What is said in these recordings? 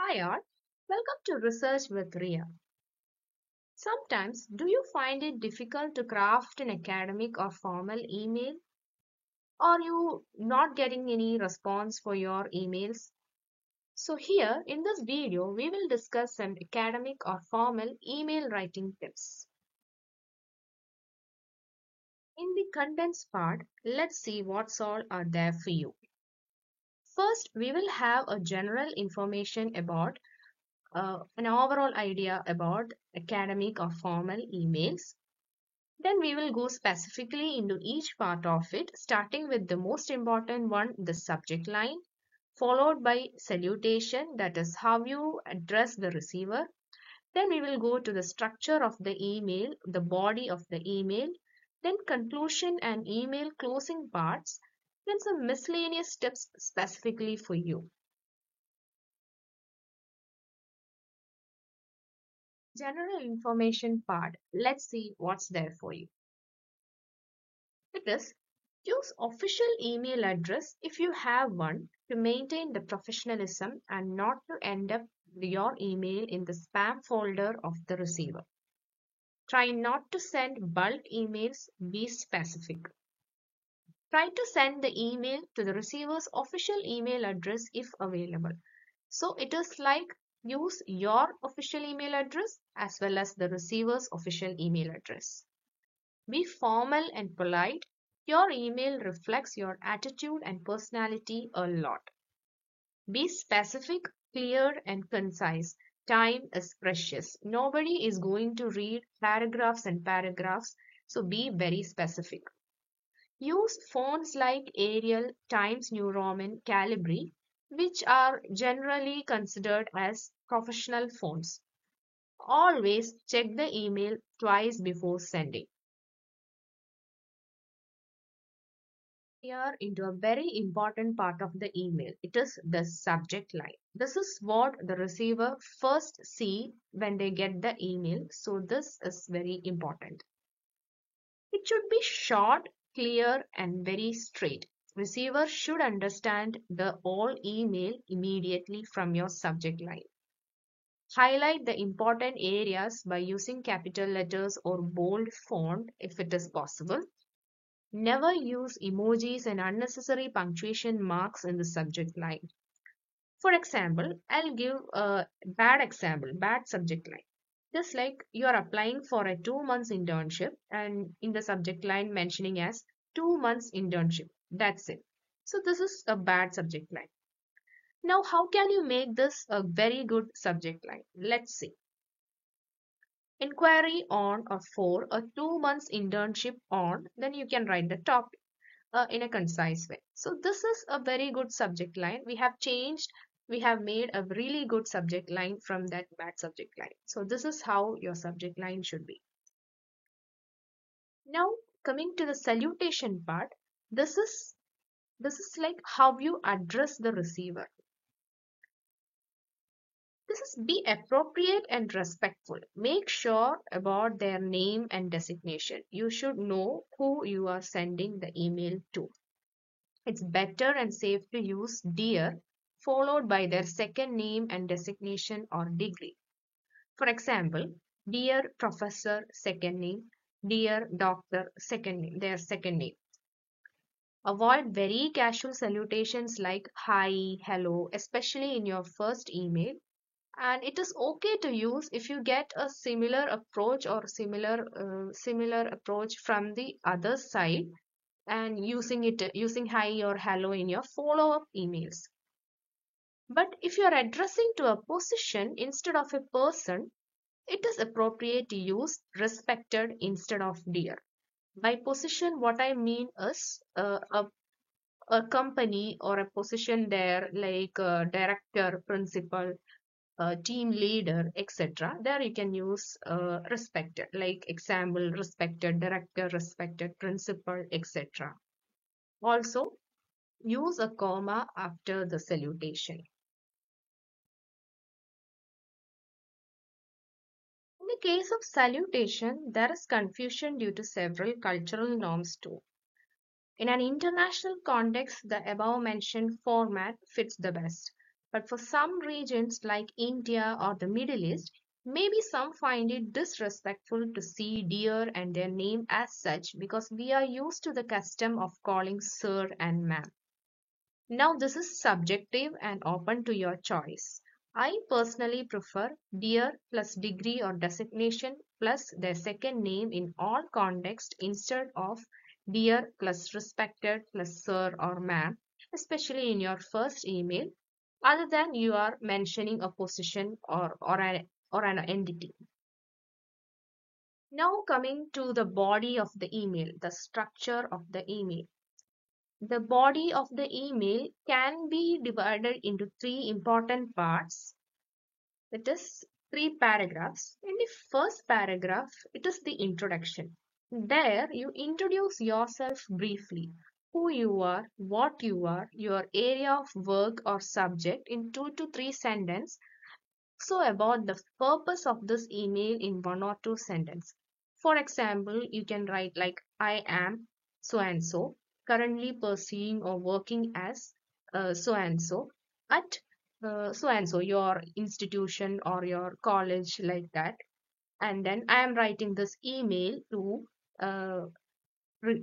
Hi all, welcome to Research with Ria. Sometimes, do you find it difficult to craft an academic or formal email? Or you not getting any response for your emails? So here in this video, we will discuss some academic or formal email writing tips. In the condensed part, let's see what's all are there for you. First, we will have a general information about an overall idea about academic or formal emails. Then we will go specifically into each part of it, starting with the most important one, the subject line, followed by salutation, that is how you address the receiver. Then we will go to the structure of the email, the body of the email, then conclusion and email closing parts, then some miscellaneous tips specifically for you. General information part, let's see what's there for you. It is use official email address if you have one to maintain the professionalism and not to end up your email in the spam folder of the receiver. Try not to send bulk emails, be specific. Try to send the email to the receiver's official email address if available. So it is like use your official email address as well as the receiver's official email address. Be formal and polite. Your email reflects your attitude and personality a lot. Be specific, clear, and concise. Time is precious. Nobody is going to read paragraphs and paragraphs, so be very specific. Use fonts like Arial, Times New Roman, Calibri, which are generally considered as professional fonts. Always check the email twice before sending. Here into a very important part of the email. It is the subject line. This is what the receiver first see when they get the email. So this is very important. It should be short, clear and very straight. Receiver should understand the whole email immediately from your subject line. Highlight the important areas by using capital letters or bold font if it is possible. Never use emojis and unnecessary punctuation marks in the subject line. For example, I'll give a bad example, bad subject line. Just like you are applying for a 2 months internship and in the subject line mentioning as 2 months internship. That's it. So this is a bad subject line. Now, how can you make this a very good subject line? Let's see. Inquiry on or for a 2 months internship on, then you can write the topic in a concise way. So this is a very good subject line. We have made a really good subject line from that bad subject line. So this is how your subject line should be. Now coming to the salutation part, this is like how you address the receiver. This is be appropriate and respectful. Make sure about their name and designation. You should know who you are sending the email to. It's better and safe to use dear followed by their second name and designation or degree. For example, dear professor second name, dear doctor second name, their second name. Avoid very casual salutations like hi, hello, especially in your first email. And it is okay to use if you get a similar approach or similar approach from the other side and using hi or hello in your follow-up emails. But if you are addressing to a position instead of a person, it is appropriate to use respected instead of dear. By position, what I mean is a company or a position there like director, principal, team leader, etc. There you can use respected, like example, respected director, respected principal, etc. Also, use a comma after the salutation. In the case of salutation, there is confusion due to several cultural norms too. In an international context, the above mentioned format fits the best. But for some regions like India or the Middle East, maybe some find it disrespectful to see dear and their name as such because we are used to the custom of calling sir and ma'am. Now, this is subjective and open to your choice. I personally prefer dear plus degree or designation plus their second name in all contexts instead of dear plus respected plus sir or ma'am, especially in your first email, other than you are mentioning a position or an entity. Now, coming to the body of the email, the structure of the email. The body of the email can be divided into three important parts. It is three paragraphs. In the first paragraph, it is the introduction. There, you introduce yourself briefly, who you are, what you are, your area of work or subject in 2 to 3 sentences. So about the purpose of this email in 1 or 2 sentences. For example, you can write like I am so and so, currently pursuing or working as so and so at so and so, your institution or your college, like that. And then I am writing this email to uh,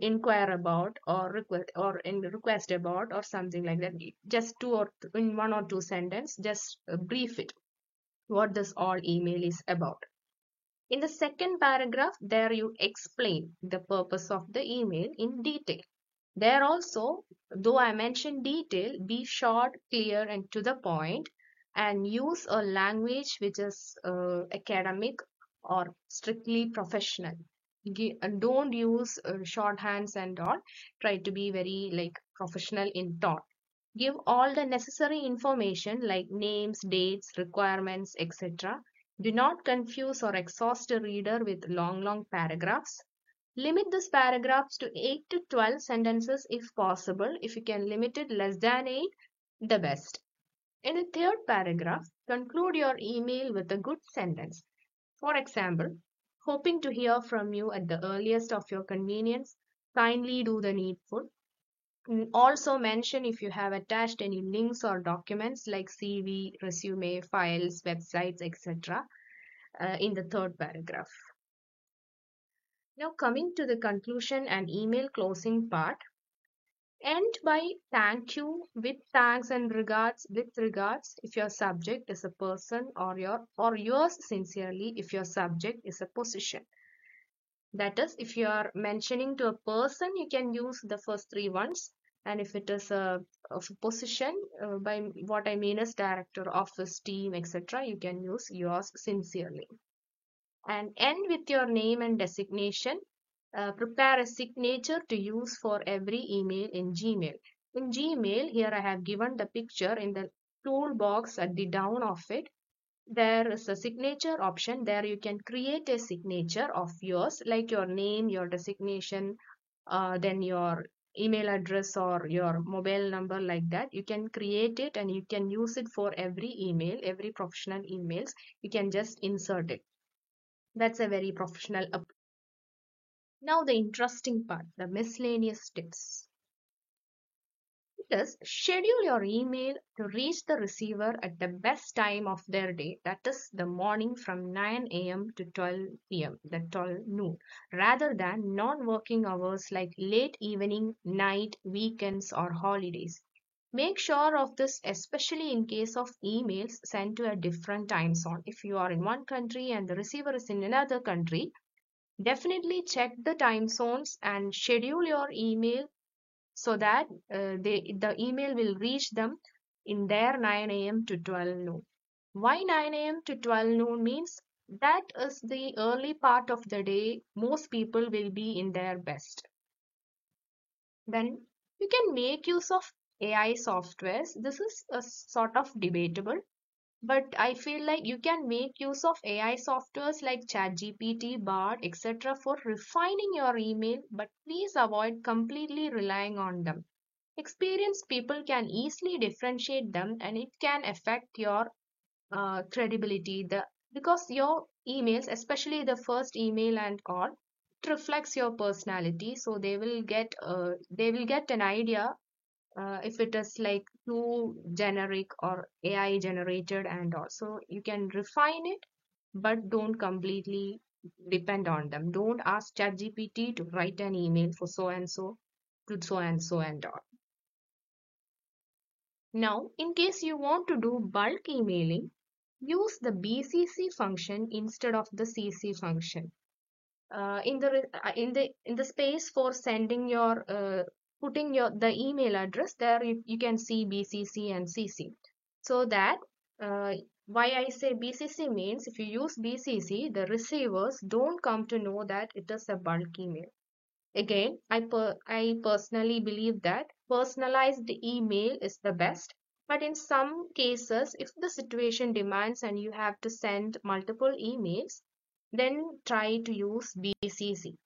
inquire about or request about or something like that. Just two or in 1 or 2 sentences, just brief it what this all email is about. In the second paragraph, there you explain the purpose of the email in detail. There also, though I mentioned detail, be short, clear, and to the point, and use a language which is academic or strictly professional. Don't use shorthands and all. Try to be very like professional in tone. Give all the necessary information like names, dates, requirements, etc. Do not confuse or exhaust the reader with long paragraphs. Limit these paragraphs to 8 to 12 sentences if possible. If you can limit it less than 8, the best. In the third paragraph, conclude your email with a good sentence. For example, hoping to hear from you at the earliest of your convenience. Kindly do the needful. Also mention if you have attached any links or documents like CV, resume, files, websites, etc. In the third paragraph. Now coming to the conclusion and email closing part. End by thank you, with thanks and regards, with regards if your subject is a person, or yours sincerely if your subject is a position. That is, if you are mentioning to a person, you can use the first three ones. And if it is of a position, by what I mean is director, office, team, etc., you can use yours sincerely. And end with your name and designation. Prepare a signature to use for every email in Gmail. In Gmail, here I have given the picture in the toolbox at the down of it. There is a signature option. There you can create a signature of yours, like your name, your designation, then your email address or your mobile number, like that. You can create it and you can use it for every email, every professional emails. You can just insert it. That's a very professional approach. Now the interesting part, the miscellaneous tips. It is schedule your email to reach the receiver at the best time of their day, that is the morning from 9 a.m. to 12 p.m., that 12 noon, rather than non-working hours like late evening, night, weekends, or holidays. Make sure of this, especially in case of emails sent to a different time zone. If you are in one country and the receiver is in another country, definitely check the time zones and schedule your email so that the email will reach them in their 9 a.m. to 12 noon. Why 9 a.m. to 12 noon means that is the early part of the day most people will be in their best. Then you can make use of AI softwares. This is a sort of debatable, but I feel like you can make use of AI softwares like ChatGPT, Bard, etc. for refining your email, but please avoid completely relying on them. Experienced people can easily differentiate them, and it can affect your credibility. Because your emails, especially the first email and all, it reflects your personality, so they will get an idea if it is like too generic or AI generated, and also you can refine it, but don't completely depend on them. Don't ask ChatGPT to write an email for so and so to so and so and all. Now, in case you want to do bulk emailing, use the BCC function instead of the CC function. In the space for sending your putting your the email address there, you can see BCC and CC. So that uh, why I say BCC means, if you use BCC, the receivers don't come to know that it is a bulk email. Again, I personally believe that personalized email is the best, but in some cases, if the situation demands and you have to send multiple emails, then try to use BCC.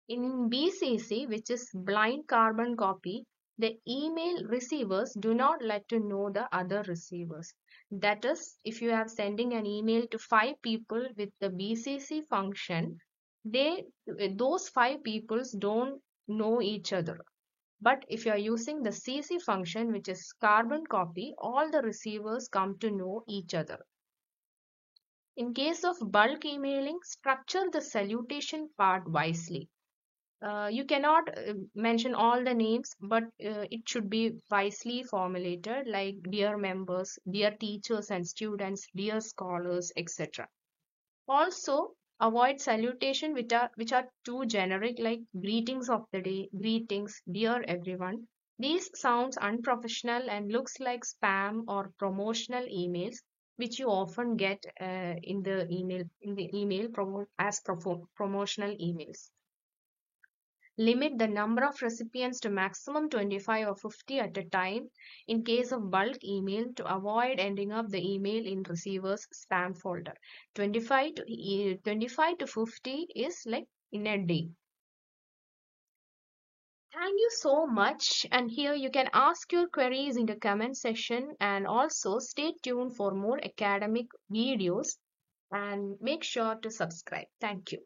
In BCC, which is blind carbon copy, the email receivers do not let to know the other receivers. That is, if you are sending an email to 5 people with the BCC function, those 5 peoples don't know each other. But if you are using the CC function, which is carbon copy, all the receivers come to know each other. In case of bulk emailing, structure the salutation part wisely. You cannot mention all the names, but it should be wisely formulated, like dear members, dear teachers and students, dear scholars, etc. Also, avoid salutation which are too generic, like greetings of the day, greetings, dear everyone. These sounds unprofessional and looks like spam or promotional emails, which you often get in the email promotional emails. Limit the number of recipients to maximum 25 or 50 at a time in case of bulk email, to avoid ending up the email in receiver's spam folder. 25 to 50 is like in a day. Thank you so much. And here you can ask your queries in the comment section, and also stay tuned for more academic videos and make sure to subscribe. Thank you.